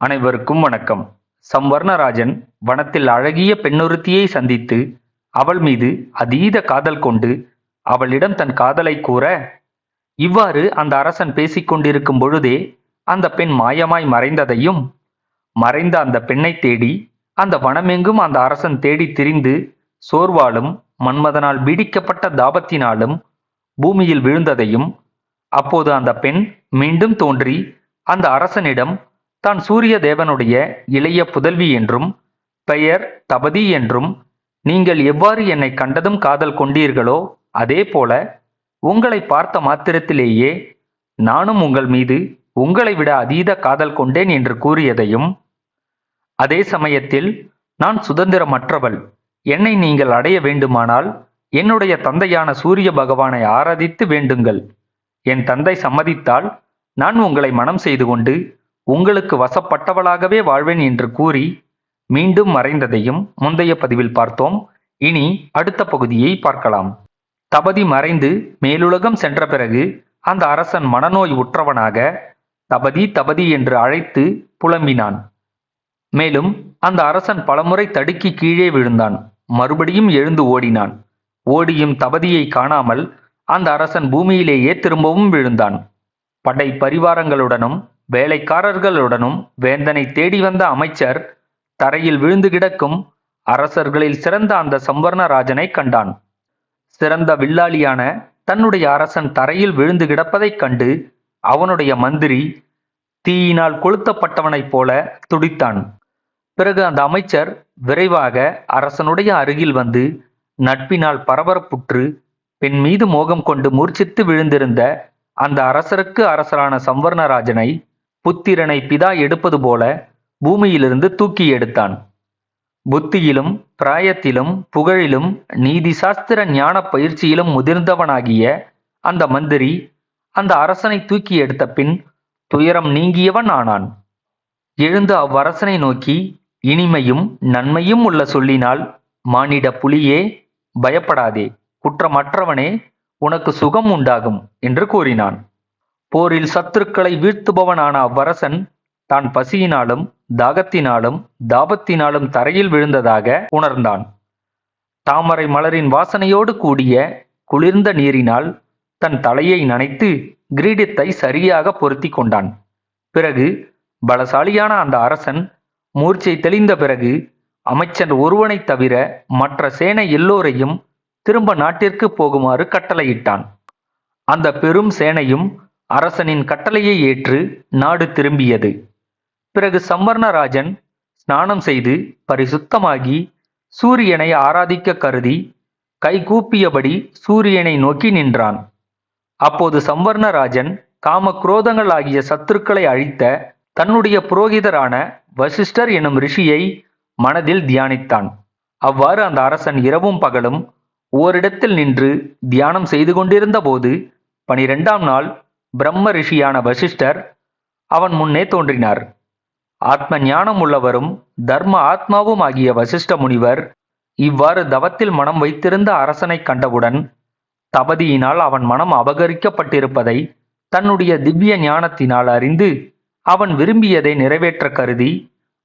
அனைவருக்கும் வணக்கம். சம்வர்ணராஜன் வனத்தில் அழகிய பெண்ணொருத்தியை சந்தித்து அவள் மீது அதீத காதல் கொண்டு அவளிடம் தன் காதலை கூற, இவ்வாறு அந்த அரசன் பேசிக் கொண்டிருக்கும் பொழுதே அந்த பெண் மாயமாய் மறைந்ததையும், மறைந்த அந்த பெண்ணை தேடி அந்த வனமெங்கும் அந்த அரசன் தேடி திரிந்து சோர்வாலும் மன்மதனால் பீடிக்கப்பட்ட தாபத்தினாலும் பூமியில் விழுந்ததையும், அப்போது அந்த பெண் மீண்டும் தோன்றி அந்த அரசனிடம் தான் சூரிய தேவனுடைய இளைய புதல்வி என்றும் பெயர் தபதி என்றும், நீங்கள் எவ்வாறு என்னை கண்டதும் காதல் கொண்டீர்களோ அதே போல உங்களை பார்த்த மாத்திரத்திலேயே நானும் உங்கள் மீது உங்களை விட அதீத காதல் கொண்டேன் என்று கூறியதையும், அதே சமயத்தில் நான் சுதந்திரமற்றவள், என்னை நீங்கள் அடைய வேண்டுமானால் என்னுடைய தந்தையான சூரிய பகவானை ஆராதித்து வேண்டுங்கள், என் தந்தை சம்மதித்தால் நான் உங்களை மனம் செய்து கொண்டு உங்களுக்கு வசப்பட்டவளாகவே வாழ்வேன் என்று கூறி மீண்டும் மறைந்ததையும் முந்தைய பதிவில் பார்த்தோம். இனி அடுத்த பகுதியை பார்க்கலாம். தபதி மறைந்து மேலுலகம் சென்ற பிறகு அந்த அரசன் மனநோய் உற்றவனாக தபதி தபதி என்று அழைத்து புலம்பினான். மேலும் அந்த அரசன் பலமுறை தடுக்கி கீழே விழுந்தான். மறுபடியும் எழுந்து ஓடினான். ஓடியும் தபதியை காணாமல் அந்த அரசன் பூமியிலேயே திரும்பவும் விழுந்தான். படை பரிவாரங்களுடனும் வேலைக்காரர்களுடனும் வேந்தனை தேடி வந்த அமைச்சர் தரையில் விழுந்து கிடக்கும் அரசர்களில் சிறந்த அந்த சம்வர்ணராஜனை கண்டான். சிறந்த வில்லாளியான தன்னுடைய அரசன் தரையில் விழுந்து கிடப்பதைக் கண்டு அவனுடைய மந்திரி தீயினால் கொளுத்தப்பட்டவனைப் போல துடித்தான். பிறகு அந்த அமைச்சர் விரைவாக அரசனுடைய அருகில் வந்து நட்பினால் பரபரப்புற்று பெண் மீது மோகம் கொண்டு மூர்ச்சித்து விழுந்திருந்த அந்த அரசருக்கு அரசரான சம்வர்ணராஜனை புத்திரனை பிதா எடுப்பது போல பூமியிலிருந்து தூக்கி எடுத்தான். புத்தியிலும் பிராயத்திலும் புகழிலும் நீதி சாஸ்திர ஞான பயிற்சியிலும் முதிர்ந்தவனாகிய அந்த மந்திரி அந்த அரசனை தூக்கி எடுத்த பின் துயரம் நீங்கியவன் ஆனான். எழுந்து அவ்வரசனை நோக்கி, இனிமையும் நன்மையும் உள்ள சொல்லினால் மானிட புலியே பயப்படாதே, குற்றமற்றவனே, உனக்கு சுகம் உண்டாகும் என்று கூறினான். போரில் சத்துருக்களை வீழ்த்துபவனான அவ்வரசன் தான் பசியினாலும் தாகத்தினாலும் தாபத்தினாலும் தரையில் விழுந்ததாக உணர்ந்தான். தாமரை மலரின் வாசனையோடு கூடிய குளிர்ந்த நீரினால் தன் தலையை நனைத்து கிரீடத்தை சரியாக பொருத்தி கொண்டான். பிறகு பலசாலியான அந்த அரசன் மூர்ச்சை தெளிந்த பிறகு அமைச்சர் ஒருவனை தவிர மற்ற சேனை எல்லோரையும் திரும்ப நாட்டிற்கு போகுமாறு கட்டளையிட்டான். அந்த பெரும் சேனையும் அரசனின் கட்டளையை ஏற்று நாடு திரும்பியது. பிறகு சம்வர்ணராஜன் ஸ்நானம் செய்து பரிசுத்தமாகி சூரியனை ஆராதிக்க கருதி கைகூப்பியபடி சூரியனை நோக்கி நின்றான். அப்போது சம்வர்ணராஜன் காமக்ரோதங்கள் ஆகிய சத்துருக்களை அழித்த தன்னுடைய புரோகிதரான வசிஷ்டர் எனும் ரிஷியை மனதில் தியானித்தான். அவ்வாறு அந்த அரசன் இரவும் பகலும் ஓரிடத்தில் நின்று தியானம் செய்து கொண்டிருந்த போது 12ஆம் நாள் பிரம்ம ரிஷியான வசிஷ்டர் அவன் முன்னே தோன்றினார். ஆத்ம ஞானம் உள்ளவரும் தர்ம ஆத்மாவும் ஆகிய வசிஷ்ட முனிவர் இவ்வாறு தவத்தில் மனம் வைத்திருந்த அரசனை கண்டவுடன் தபதியினால் அவன் மனம் அபகரிக்கப்பட்டிருப்பதை தன்னுடைய திவ்ய ஞானத்தினால் அறிந்து அவன் விரும்பியதை நிறைவேற்ற கருதி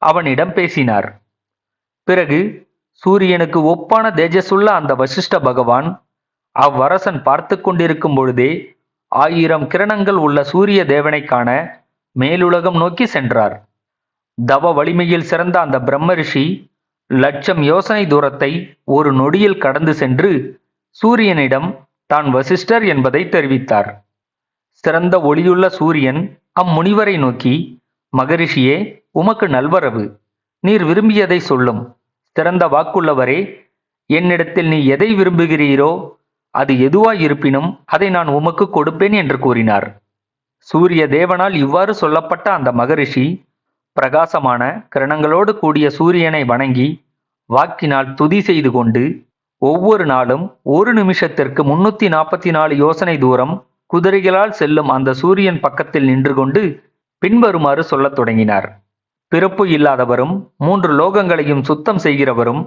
அவனிடம் பேசினார். பிறகு சூரியனுக்கு ஒப்பான தேஜஸுள்ள அந்த வசிஷ்ட பகவான் அவ்வரசன் பார்த்து கொண்டிருக்கும் பொழுதே 1000 கிரணங்கள் உள்ள சூரிய தேவனை காண மேலுலகம் நோக்கி சென்றார். தவ வலிமையில் சிறந்த அந்த பிரம்ம ரிஷி 1,00,000 யோசனை தூரத்தை ஒரு நொடியில் கடந்து சென்று சூரியனிடம் தான் வசிஷ்டர் என்பதை தெரிவித்தார். சிறந்த ஒளியுள்ள சூரியன் அம்முனிவரை நோக்கி, மகரிஷியே, உமக்கு நல்வரவு, நீர் விரும்பியதை சொல்லும். சிறந்த வாக்குள்ளவரே, என்னிடத்தில் நீ எதை விரும்புகிறீரோ அது எதுவாயிருப்பினும் அதை நான் உமக்கு கொடுப்பேன் என்று கூறினார். சூரிய தேவனால் இவ்வாறு சொல்லப்பட்ட அந்த மகரிஷி பிரகாசமான கிரணங்களோடு கூடிய சூரியனை வணங்கி வாக்கினால் துதி செய்து கொண்டு ஒவ்வொரு நாளும் ஒரு நிமிஷத்திற்கு 344 யோசனை தூரம் குதிரைகளால் செல்லும் அந்த சூரியன் பக்கத்தில் நின்று கொண்டு பின்வருமாறு சொல்லத் தொடங்கினார். பிறப்பு இல்லாதவரும் 3 லோகங்களையும் சுத்தம் செய்கிறவரும்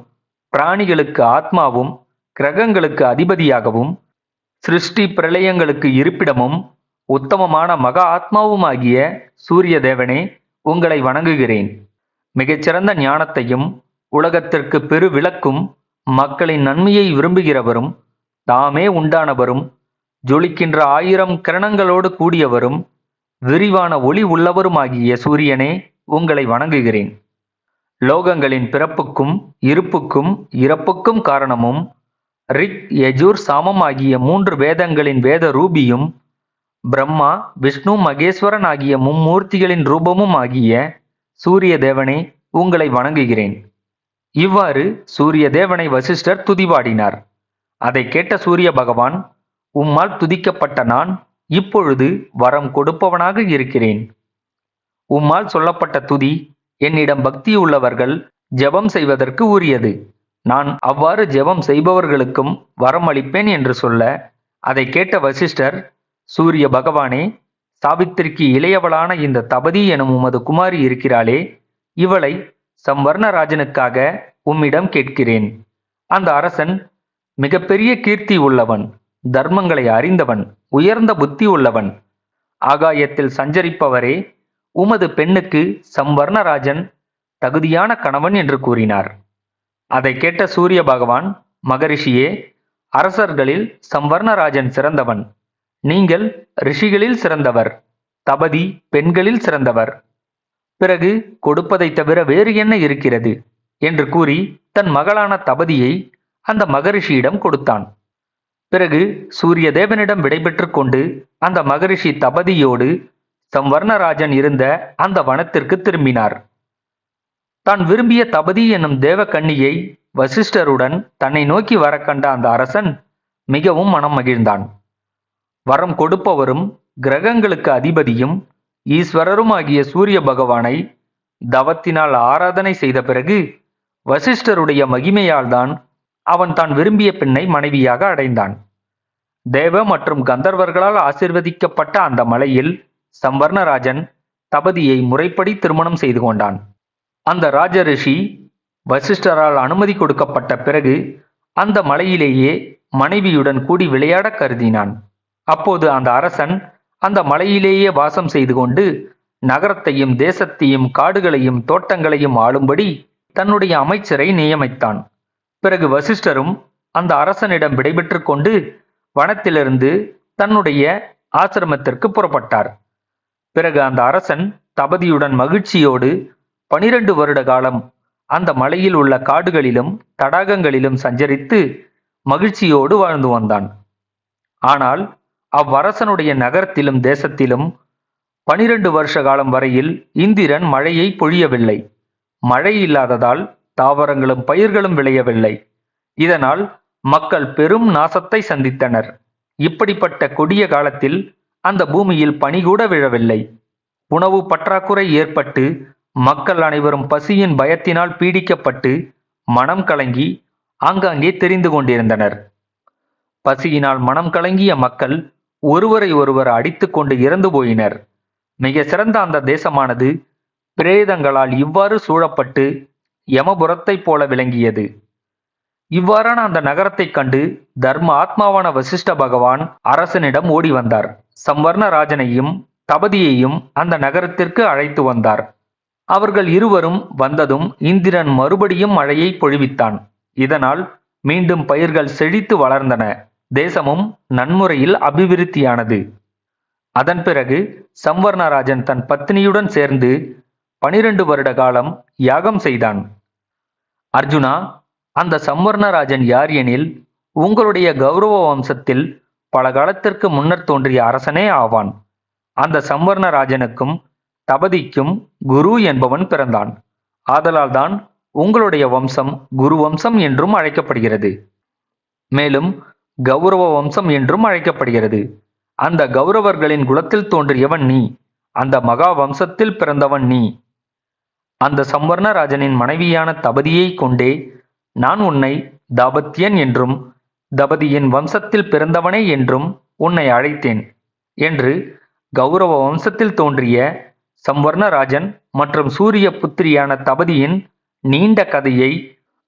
பிராணிகளுக்கு ஆத்மாவும் கிரகங்களுக்கு அதிபதியாகவும் சிருஷ்டி பிரளயங்களுக்கு இருப்பிடமும் உத்தமமான மகா ஆத்மாவுமாகிய சூரிய தேவனே, உங்களை வணங்குகிறேன். மிகச்சிறந்த ஞானத்தையும் உலகத்திற்கு பெரு விளக்கும் மக்களின் நன்மையை விரும்புகிறவரும் தாமே உண்டானவரும் ஜொலிக்கின்ற 1000 கிரணங்களோடு கூடியவரும் விரிவான ஒளி உள்ளவருமாகிய சூரியனே, உங்களை வணங்குகிறேன். லோகங்களின் பிறப்புக்கும் இருப்புக்கும் இறப்புக்கும் காரணமும் ரிக் யஜூர் சாமம் ஆகிய 3 வேதங்களின் வேத ரூபியும் பிரம்மா விஷ்ணு மகேஸ்வரன் ஆகிய மும்மூர்த்திகளின் ரூபமும் ஆகிய சூரிய தேவனே, உங்களை வணங்குகிறேன். இவ்வாறு சூரிய தேவனை வசிஷ்டர் துதிபாடினார். அதை கேட்ட சூரிய பகவான், உம்மால் துதிக்கப்பட்ட நான் இப்பொழுது வரம் கொடுப்பவனாக இருக்கிறேன். உம்மால் சொல்லப்பட்ட துதி என்னிடம் பக்தியுள்ளவர்கள் ஜெபம் செய்வதற்கு உரியது. நான் அவ்வாறு ஜெபம் செய்பவர்களுக்கும் வரம் அளிப்பேன் என்று சொல்ல, அதை கேட்ட வசிஷ்டர், சூரிய பகவானே, சாவித்திரிக்கு இளையவளான இந்த தபதி எனும் உமது குமாரி இருக்கிறாளே, இவளை சம்வர்ணராஜனுக்காக உம்மிடம் கேட்கிறேன். அந்த அரசன் மிகப்பெரிய கீர்த்தி உள்ளவன், தர்மங்களை அறிந்தவன், உயர்ந்த புத்தி உள்ளவன். ஆகாயத்தில் சஞ்சரிப்பவரே, உமது பெண்ணுக்கு சம்வர்ணராஜன் தகுதியான கணவன் என்று கூறினார். அதை கேட்ட சூரிய பகவான், மகரிஷியே, அரசர்களில் சம்வர்ணராஜன் சிறந்தவன். நீங்கள் ரிஷிகளில் சிறந்தவர், தபதி பெண்களில் சிறந்தவர். பிறகு கொடுப்பதை தவிர வேறு என்ன இருக்கிறது என்று கூறி தன் மகளான தபதியை அந்த மகரிஷியிடம் கொடுத்தான். பிறகு சூரிய தேவனிடம் விடைபெற்று கொண்டு அந்த மகரிஷி தபதியோடு சம்வர்ணராஜன் இருந்த அந்த வனத்திற்கு திரும்பினார். தான் விரும்பிய தபதி என்னும் தேவ கன்னியை வசிஷ்டருடன் தன்னை நோக்கி வர கண்ட அந்த அரசன் மிகவும் மனம் மகிழ்ந்தான். வரம் கொடுப்பவரும் கிரகங்களுக்கு அதிபதியும் ஈஸ்வரரும் ஆகிய சூரிய பகவானை தவத்தினால் ஆராதனை செய்த பிறகு வசிஷ்டருடைய மகிமையால் தான் அவன் தான் விரும்பிய பெண்ணை மனைவியாக அடைந்தான். தேவ மற்றும் கந்தர்வர்களால் ஆசிர்வதிக்கப்பட்ட அந்த மலையில் சம்வர்ணராஜன் தபதியை முறைப்படி திருமணம் செய்து கொண்டான். அந்த ராஜரிஷி வசிஷ்டரால் அனுமதி கொடுக்கப்பட்ட பிறகு அந்த மலையிலேயே மனைவியுடன் கூடி விளையாட கருதினான். அப்போது அந்த அரசன் அந்த மலையிலேயே வாசம் செய்து கொண்டு நகரத்தையும் தேசத்தையும் காடுகளையும் தோட்டங்களையும் ஆளும்படி தன்னுடைய அமைச்சரை நியமித்தான். பிறகு வசிஷ்டரும் அந்த அரசனிடம் விடைபெற்று கொண்டு வனத்திலிருந்து தன்னுடைய ஆசிரமத்திற்கு புறப்பட்டார். பிறகு அந்த அரசன் தபதியுடன் மகிழ்ச்சியோடு 12 வருட காலம் அந்த மலையில் உள்ள காடுகளிலும் தடாகங்களிலும் சஞ்சரித்து மகிழ்ச்சியோடு வாழ்ந்து வந்தான். ஆனால் அவ்வரசனுடைய நகரத்திலும் தேசத்திலும் 12 வருஷ காலம் வரையில் இந்திரன் மழையை பொழியவில்லை. மழை இல்லாததால் தாவரங்களும் பயிர்களும் விளையவில்லை. இதனால் மக்கள் பெரும் நாசத்தை சந்தித்தனர். இப்படிப்பட்ட கொடிய காலத்தில் அந்த பூமியில் பனி கூட விழவில்லை. உணவு பற்றாக்குறை ஏற்பட்டு மக்கள் அனைவரும் பசியின் பயத்தினால் பீடிக்கப்பட்டு மனம் கலங்கி ஆங்காங்கே தெரிந்து கொண்டிருந்தனர். பசியினால் மனம் கலங்கிய மக்கள் ஒருவரை ஒருவர் அடித்து கொண்டு இறந்து போயினர். மிக சிறந்த அந்த தேசமானது பிரேதங்களால் இவ்வாறு சூழப்பட்டு யமபுரத்தைப் போல விளங்கியது. இவ்வாறான அந்த நகரத்தைக் கண்டு தர்ம ஆத்மாவான வசிஷ்ட பகவான் அரசனிடம் ஓடி வந்தார். சம்வர்ணராஜனையும் தபதியையும் அந்த நகரத்திற்கு அழைத்து வந்தார். அவர்கள் இருவரும் வந்ததும் இந்திரன் மறுபடியும் மழையை பொழிவித்தான். இதனால் மீண்டும் பயிர்கள் செழித்து வளர்ந்தன. தேசமும் நன்முறையில் அபிவிருத்தியானது. அதன் பிறகு சம்வர்ணராஜன் தன் பத்னியுடன் சேர்ந்து 12 வருட காலம் யாகம் செய்தான். அர்ஜுனா, அந்த சம்வர்ணராஜன் யார் எனில் உங்களுடைய கௌரவ வம்சத்தில் பல காலத்திற்கு முன்னர் தோன்றிய அரசனே ஆவான். அந்த சம்வர்ணராஜனுக்கும் தபதிக்கும் குரு என்பவன் பிறந்தான். ஆதலால் தான் உங்களுடைய வம்சம் குரு வம்சம் என்றும் அழைக்கப்படுகிறது. மேலும் கௌரவ வம்சம் என்றும் அழைக்கப்படுகிறது. அந்த கௌரவர்களின் குலத்தில் தோன்றியவன் நீ. அந்த மகா வம்சத்தில் பிறந்தவன் நீ. அந்த சம்வர்ணராஜனின் மனைவியான தபதியை கொண்டே நான் உன்னை தாபத்யன் என்றும் தபதியின் வம்சத்தில் பிறந்தவனே என்றும் உன்னை அழைத்தேன் என்று கௌரவ வம்சத்தில் தோன்றிய சம்வர்ணராஜன் மற்றும் சூரிய புத்திரியான தபதியின் நீண்ட கதையை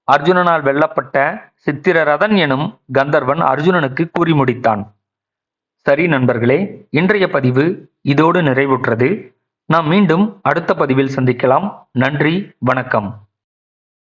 அர்ஜுனனால் வெல்லப்பட்ட சித்திரரதன் எனும் கந்தர்வன் அர்ஜுனனுக்கு கூறி முடித்தான். சரி நண்பர்களே, இன்றைய பதிவு இதோடு நிறைவுற்றது. நாம் மீண்டும் அடுத்த பதிவில் சந்திக்கலாம். நன்றி, வணக்கம்.